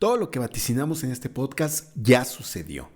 Todo lo que vaticinamos en este podcast ya sucedió.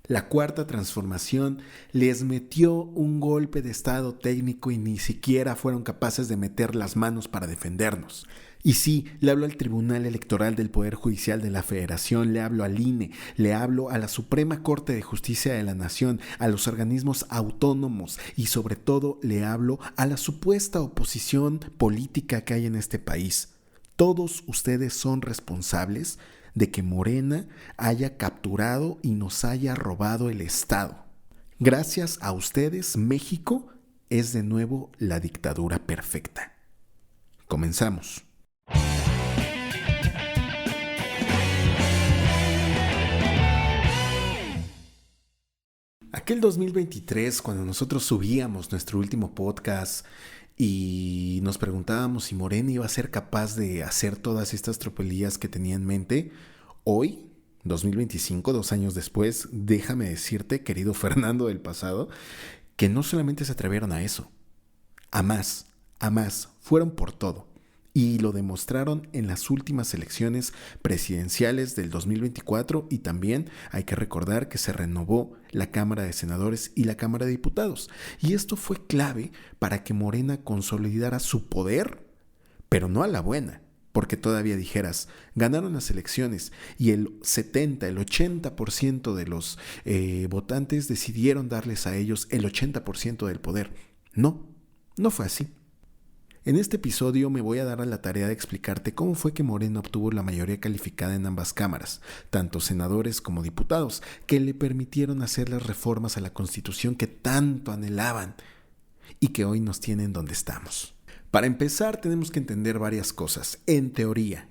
La cuarta transformación les metió un golpe de estado técnico y ni siquiera fueron capaces de meter las manos para defendernos. Y sí, le hablo al Tribunal Electoral del Poder Judicial de la Federación, le hablo al INE, le hablo a la Suprema Corte de Justicia de la Nación, a los organismos autónomos y sobre todo le hablo a la supuesta oposición política que hay en este país. Todos ustedes son responsables de que Morena haya capturado y nos haya robado el Estado. Gracias a ustedes, México es de nuevo la dictadura perfecta. Comenzamos. Aquel 2023, cuando nosotros subíamos nuestro último podcast y nos preguntábamos si Morena iba a ser capaz de hacer todas estas tropelías que tenía en mente, hoy, 2025, 2 años después, déjame decirte, querido Fernando del pasado, que no solamente se atrevieron a eso, a más, fueron por todo. Y lo demostraron en las últimas elecciones presidenciales del 2024 y también hay que recordar que se renovó la Cámara de Senadores y la Cámara de Diputados. Y esto fue clave para que Morena consolidara su poder, pero no a la buena, porque todavía dijeras, ganaron las elecciones y el 80% de los votantes decidieron darles a ellos el 80% del poder. No fue así. En este episodio me voy a dar a la tarea de explicarte cómo fue que Morena obtuvo la mayoría calificada en ambas cámaras, tanto senadores como diputados, que le permitieron hacer las reformas a la Constitución que tanto anhelaban y que hoy nos tienen donde estamos. Para empezar, tenemos que entender varias cosas. En teoría,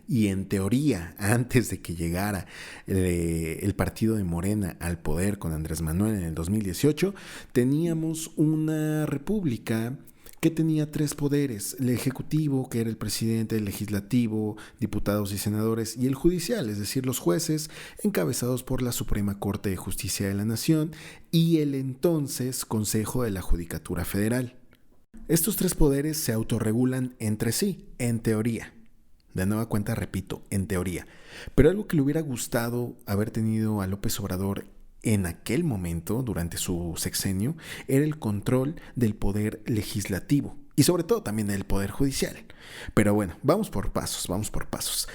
antes de que llegara el partido de Morena al poder con Andrés Manuel en el 2018, teníamos una república que tenía 3 poderes: el ejecutivo, que era el presidente, el legislativo, diputados y senadores, y el judicial, es decir, los jueces, encabezados por la Suprema Corte de Justicia de la Nación y el entonces Consejo de la Judicatura Federal. Estos 3 poderes se autorregulan entre sí, en teoría. De nueva cuenta, repito, en teoría. Pero algo que le hubiera gustado haber tenido a López Obrador en aquel momento, durante su sexenio, era el control del poder legislativo y sobre todo también del poder judicial. Pero bueno, vamos por pasos.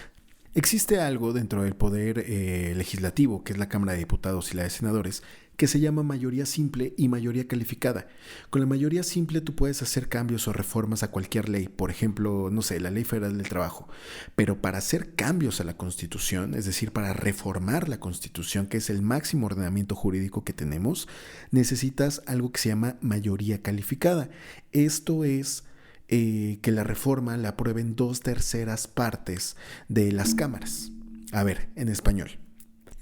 Existe algo dentro del poder legislativo, que es la Cámara de Diputados y la de Senadores, que se llama mayoría simple y mayoría calificada. Con la mayoría simple tú puedes hacer cambios o reformas a cualquier ley, por ejemplo, no sé, la Ley Federal del Trabajo. Pero para hacer cambios a la Constitución, es decir, para reformar la Constitución, que es el máximo ordenamiento jurídico que tenemos, necesitas algo que se llama mayoría calificada. Esto es que la reforma la aprueben 2/3 partes de las cámaras. A ver, en español.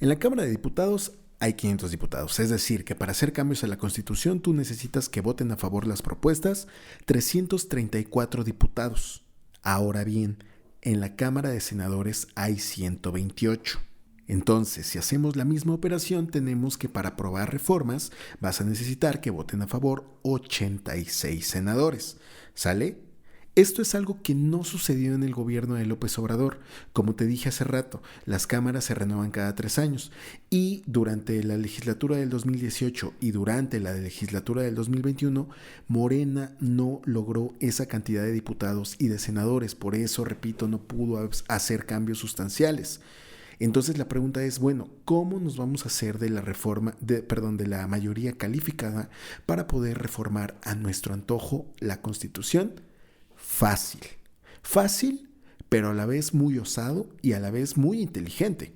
En la Cámara de Diputados hay 500 diputados, es decir, que para hacer cambios a la Constitución tú necesitas que voten a favor las propuestas 334 diputados. Ahora bien, en la Cámara de Senadores hay 128. Entonces, si hacemos la misma operación, tenemos que para aprobar reformas vas a necesitar que voten a favor 86 senadores. ¿Sale? Esto es algo que no sucedió en el gobierno de López Obrador. Como te dije hace rato, las cámaras se renuevan cada 3 años y durante la legislatura del 2018 y durante la legislatura del 2021, Morena no logró esa cantidad de diputados y de senadores. Por eso, repito, no pudo hacer cambios sustanciales. Entonces la pregunta es, bueno, ¿cómo nos vamos a hacer de la mayoría calificada para poder reformar a nuestro antojo la Constitución? Fácil, pero a la vez muy osado y a la vez muy inteligente.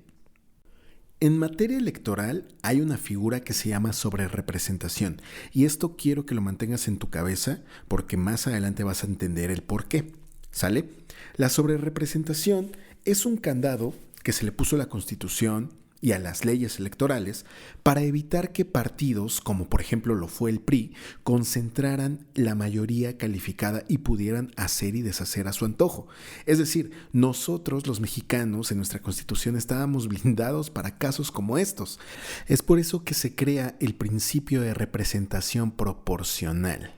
En materia electoral hay una figura que se llama sobrerepresentación y esto quiero que lo mantengas en tu cabeza porque más adelante vas a entender el por qué. ¿Sale? La sobrerepresentación es un candado que se le puso a la Constitución y a las leyes electorales para evitar que partidos, como por ejemplo lo fue el PRI, concentraran la mayoría calificada y pudieran hacer y deshacer a su antojo. Es decir, nosotros los mexicanos en nuestra Constitución estábamos blindados para casos como estos. Es por eso que se crea el principio de representación proporcional.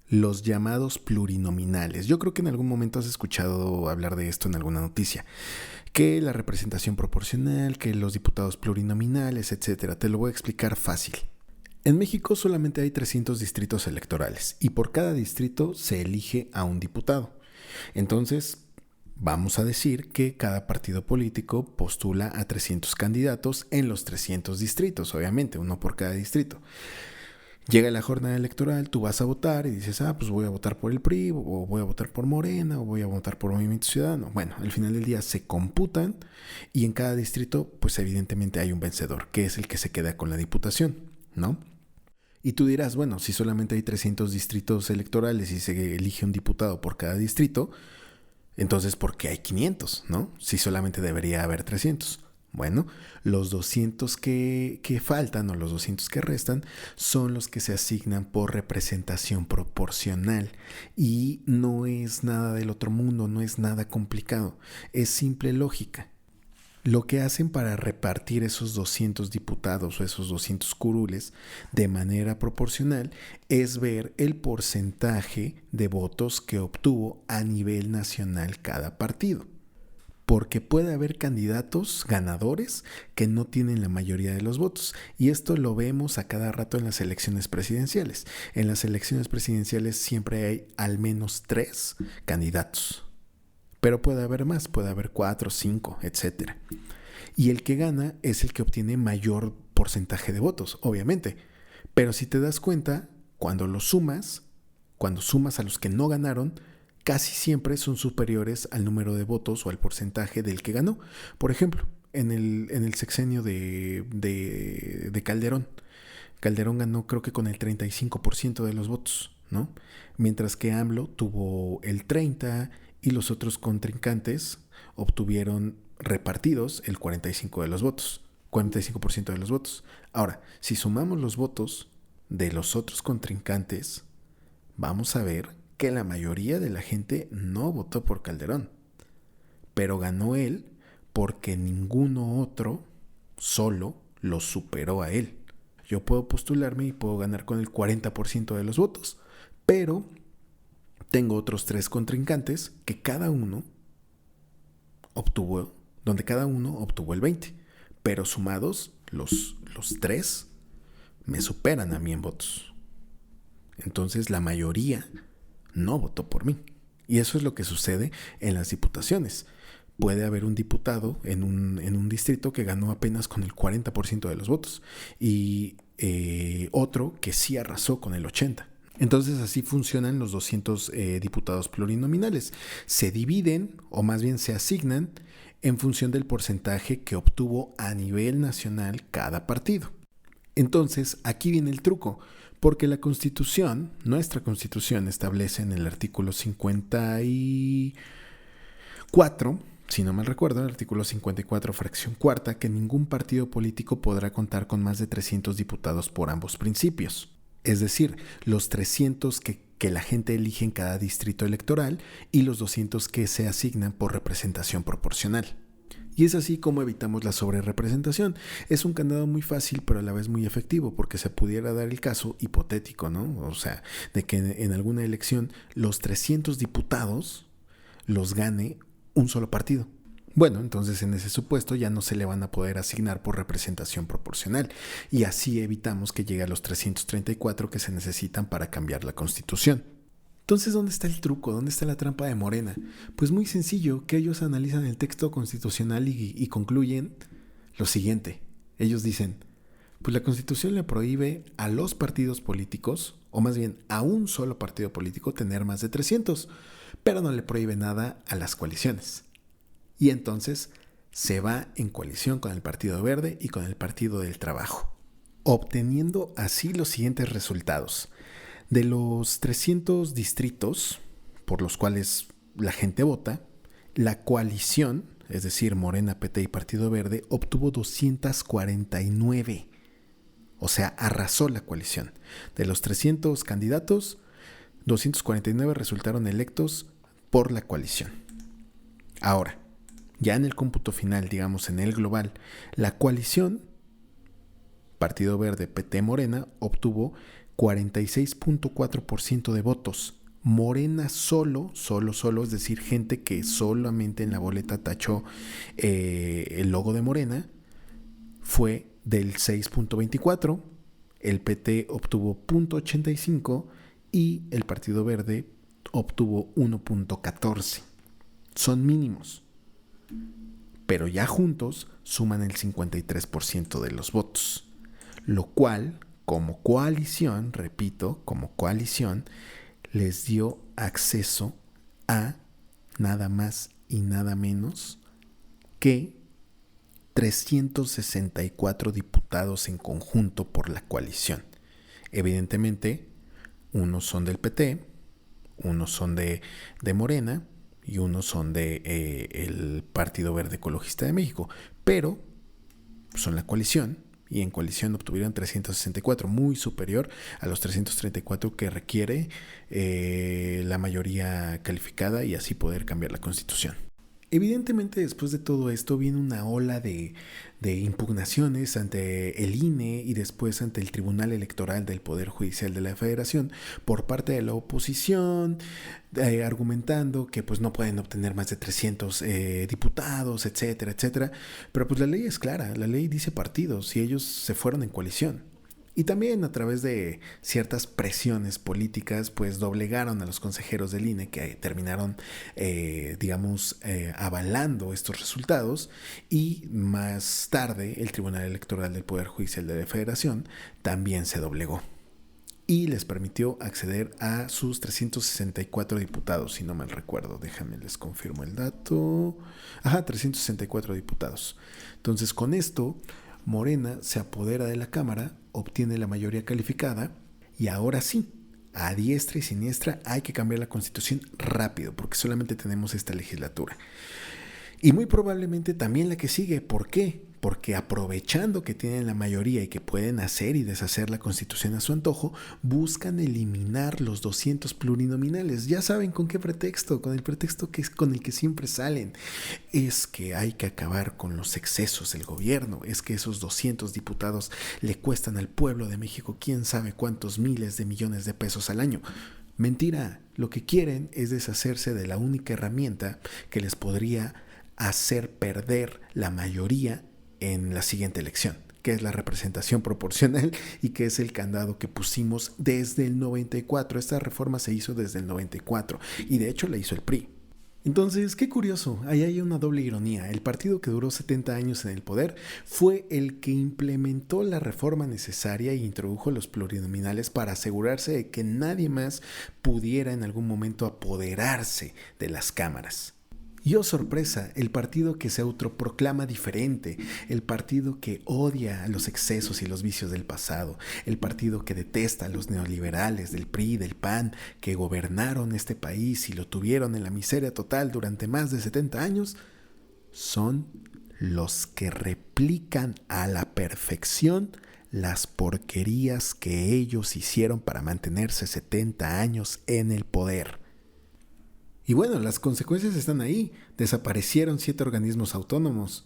los llamados plurinominales. Yo creo que en algún momento has escuchado hablar de esto en alguna noticia. Que la representación proporcional, que los diputados plurinominales, etcétera. Te lo voy a explicar fácil. En México solamente hay 300 distritos electorales y por cada distrito se elige a un diputado. Entonces, vamos a decir que cada partido político postula a 300 candidatos en los 300 distritos, obviamente, uno por cada distrito. Llega la jornada electoral, tú vas a votar y dices, pues voy a votar por el PRI, o voy a votar por Morena, o voy a votar por Movimiento Ciudadano. Bueno, al final del día se computan y en cada distrito, pues evidentemente hay un vencedor, que es el que se queda con la diputación, ¿no? Y tú dirás, bueno, si solamente hay 300 distritos electorales y se elige un diputado por cada distrito, entonces ¿por qué hay 500, no? Si solamente debería haber 300. Bueno, los 200 que faltan o los 200 que restan son los que se asignan por representación proporcional y no es nada del otro mundo, no es nada complicado, es simple lógica. Lo que hacen para repartir esos 200 diputados o esos 200 curules de manera proporcional es ver el porcentaje de votos que obtuvo a nivel nacional cada partido. Porque puede haber candidatos ganadores que no tienen la mayoría de los votos. Y esto lo vemos a cada rato en las elecciones presidenciales. En las elecciones presidenciales siempre hay al menos 3 candidatos. Pero puede haber más, puede haber 4, 5, etc. Y el que gana es el que obtiene mayor porcentaje de votos, obviamente. Pero si te das cuenta, cuando sumas a los que no ganaron, casi siempre son superiores al número de votos o al porcentaje del que ganó. Por ejemplo, en el sexenio de Calderón. Calderón ganó creo que con el 35% de los votos, ¿no? Mientras que AMLO tuvo el 30% y los otros contrincantes obtuvieron repartidos el 45% de los votos. 45% de los votos. Ahora, si sumamos los votos de los otros contrincantes, vamos a ver que la mayoría de la gente no votó por Calderón, pero ganó él porque ninguno otro solo lo superó a él. Yo puedo postularme y puedo ganar con el 40% de los votos, pero tengo otros 3 contrincantes que cada uno obtuvo el 20%, pero sumados los 3 me superan a mí en votos. Entonces la mayoría no votó por mí. Y eso es lo que sucede en las diputaciones. Puede haber un diputado en un distrito que ganó apenas con el 40% de los votos y otro que sí arrasó con el 80%. Entonces así funcionan los 200 diputados plurinominales. Se dividen, o más bien se asignan, en función del porcentaje que obtuvo a nivel nacional cada partido. Entonces aquí viene el truco. Porque la Constitución, nuestra Constitución, establece en el artículo 54, si no mal recuerdo, el artículo 54, fracción cuarta, que ningún partido político podrá contar con más de 300 diputados por ambos principios. Es decir, los 300 que la gente elige en cada distrito electoral y los 200 que se asignan por representación proporcional. Y es así como evitamos la sobrerepresentación. Es un candado muy fácil, pero a la vez muy efectivo, porque se pudiera dar el caso hipotético, ¿no? O sea, de que en alguna elección los 300 diputados los gane un solo partido. Bueno, entonces en ese supuesto ya no se le van a poder asignar por representación proporcional. Y así evitamos que llegue a los 334 que se necesitan para cambiar la Constitución. Entonces, ¿dónde está el truco? ¿Dónde está la trampa de Morena? Pues muy sencillo, que ellos analizan el texto constitucional y concluyen lo siguiente. Ellos dicen, pues la Constitución le prohíbe a los partidos políticos, o más bien a un solo partido político, tener más de 300, pero no le prohíbe nada a las coaliciones. Y entonces se va en coalición con el Partido Verde y con el Partido del Trabajo, obteniendo así los siguientes resultados. De los 300 distritos por los cuales la gente vota, la coalición, es decir, Morena, PT y Partido Verde, obtuvo 249. O sea, arrasó la coalición. De los 300 candidatos, 249 resultaron electos por la coalición. Ahora, ya en el cómputo final, digamos en el global, la coalición Partido Verde, PT, Morena, obtuvo 46.4% de votos. Morena solo, es decir, gente que solamente en la boleta tachó el logo de Morena, fue del 6.24%, el PT obtuvo 0.85% y el Partido Verde obtuvo 1.14%. Son mínimos, pero ya juntos suman el 53% de los votos, lo cual, como coalición, repito, como coalición, les dio acceso a nada más y nada menos que 364 diputados en conjunto por la coalición. Evidentemente, unos son del PT, unos son de Morena y unos son de el Partido Verde Ecologista de México, pero son la coalición y en coalición obtuvieron 364, muy superior a los 334 que requiere la mayoría calificada y así poder cambiar la Constitución. Evidentemente, después de todo esto viene una ola de impugnaciones ante el INE y después ante el Tribunal Electoral del Poder Judicial de la Federación por parte de la oposición, argumentando que pues no pueden obtener más de 300 diputados, etcétera, etcétera. Pero pues la ley es clara, la ley dice partidos y ellos se fueron en coalición. Y también a través de ciertas presiones políticas, pues doblegaron a los consejeros del INE que terminaron, avalando estos resultados. Y más tarde el Tribunal Electoral del Poder Judicial de la Federación también se doblegó y les permitió acceder a sus 364 diputados, si no mal recuerdo. Déjame, les confirmo el dato. 364 diputados. Entonces, con esto, Morena se apodera de la Cámara, obtiene la mayoría calificada y ahora sí, a diestra y siniestra hay que cambiar la Constitución rápido porque solamente tenemos esta legislatura. Y muy probablemente también la que sigue. ¿Por qué? Porque aprovechando que tienen la mayoría y que pueden hacer y deshacer la Constitución a su antojo, buscan eliminar los 200 plurinominales. Ya saben con qué pretexto, con el pretexto que es con el que siempre salen. Es que hay que acabar con los excesos del gobierno, es que esos 200 diputados le cuestan al pueblo de México quién sabe cuántos miles de millones de pesos al año. Mentira, lo que quieren es deshacerse de la única herramienta que les podría hacer perder la mayoría en la siguiente elección, que es la representación proporcional y que es el candado que pusimos desde el 94. Esta reforma se hizo desde el 94 y de hecho la hizo el PRI. Entonces, qué curioso, ahí hay una doble ironía. El partido que duró 70 años en el poder fue el que implementó la reforma necesaria e introdujo los plurinominales para asegurarse de que nadie más pudiera en algún momento apoderarse de las cámaras. Y oh sorpresa, el partido que se autoproclama diferente, el partido que odia los excesos y los vicios del pasado, el partido que detesta a los neoliberales del PRI y del PAN que gobernaron este país y lo tuvieron en la miseria total durante más de 70 años, son los que replican a la perfección las porquerías que ellos hicieron para mantenerse 70 años en el poder. Y bueno, las consecuencias están ahí. Desaparecieron 7 organismos autónomos,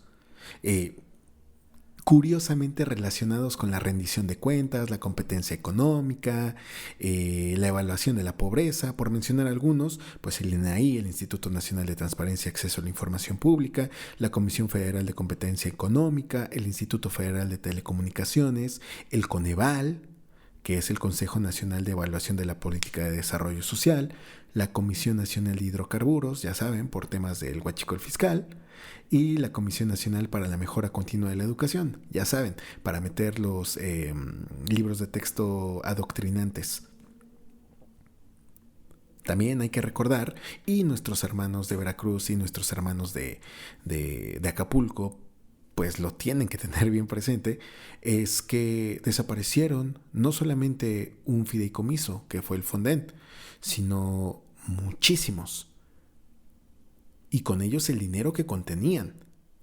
curiosamente relacionados con la rendición de cuentas, la competencia económica, la evaluación de la pobreza, por mencionar algunos, pues el INAI, el Instituto Nacional de Transparencia y Acceso a la Información Pública, la Comisión Federal de Competencia Económica, el Instituto Federal de Telecomunicaciones, el Coneval, que es el Consejo Nacional de Evaluación de la Política de Desarrollo Social, la Comisión Nacional de Hidrocarburos, ya saben, por temas del huachicol fiscal, y la Comisión Nacional para la Mejora Continua de la Educación, ya saben, para meter los libros de texto adoctrinantes. También hay que recordar, y nuestros hermanos de Veracruz y nuestros hermanos de Acapulco, pues lo tienen que tener bien presente, es que desaparecieron no solamente un fideicomiso, que fue el Fonden, sino muchísimos. Y con ellos el dinero que contenían,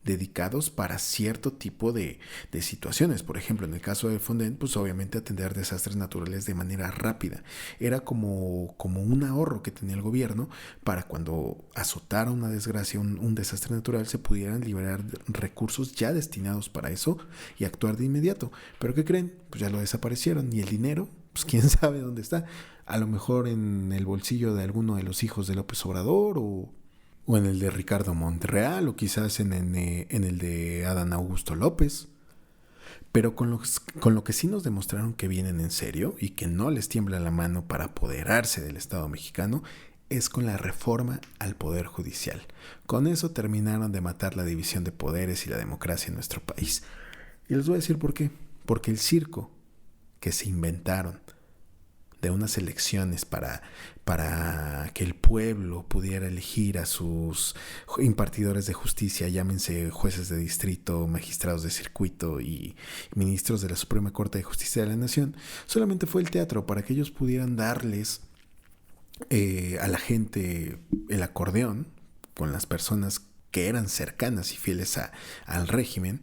dedicados para cierto tipo de situaciones. Por ejemplo, en el caso del Fonden, pues obviamente atender desastres naturales de manera rápida. Era como un ahorro que tenía el gobierno para cuando azotara una desgracia, un desastre natural, se pudieran liberar recursos ya destinados para eso y actuar de inmediato. ¿Pero qué creen? Pues ya lo desaparecieron y el dinero pues quién sabe dónde está. A lo mejor en el bolsillo de alguno de los hijos de López Obrador o en el de Ricardo Monreal o quizás en el de Adán Augusto López. Pero con lo que sí nos demostraron que vienen en serio y que no les tiembla la mano para apoderarse del Estado mexicano es con la reforma al Poder Judicial. Con eso terminaron de matar la división de poderes y la democracia en nuestro país. Y les voy a decir por qué. Porque el circo que se inventaron de unas elecciones para que el pueblo pudiera elegir a sus impartidores de justicia, llámense jueces de distrito, magistrados de circuito y ministros de la Suprema Corte de Justicia de la Nación, solamente fue el teatro para que ellos pudieran darles a la gente el acordeón con las personas que eran cercanas y fieles al régimen,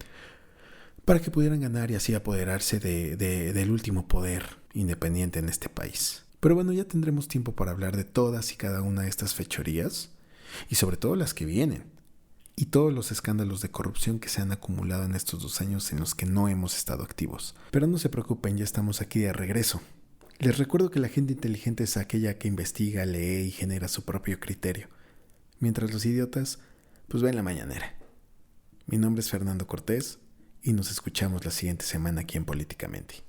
para que pudieran ganar y así apoderarse del último poder independiente en este país. Pero bueno, ya tendremos tiempo para hablar de todas y cada una de estas fechorías y sobre todo las que vienen y todos los escándalos de corrupción que se han acumulado en estos 2 años en los que no hemos estado activos. Pero no se preocupen, ya estamos aquí de regreso. Les recuerdo que la gente inteligente es aquella que investiga, lee y genera su propio criterio, mientras los idiotas pues ven la mañanera. Mi nombre es Fernando Cortés y nos escuchamos la siguiente semana aquí en Políticamente.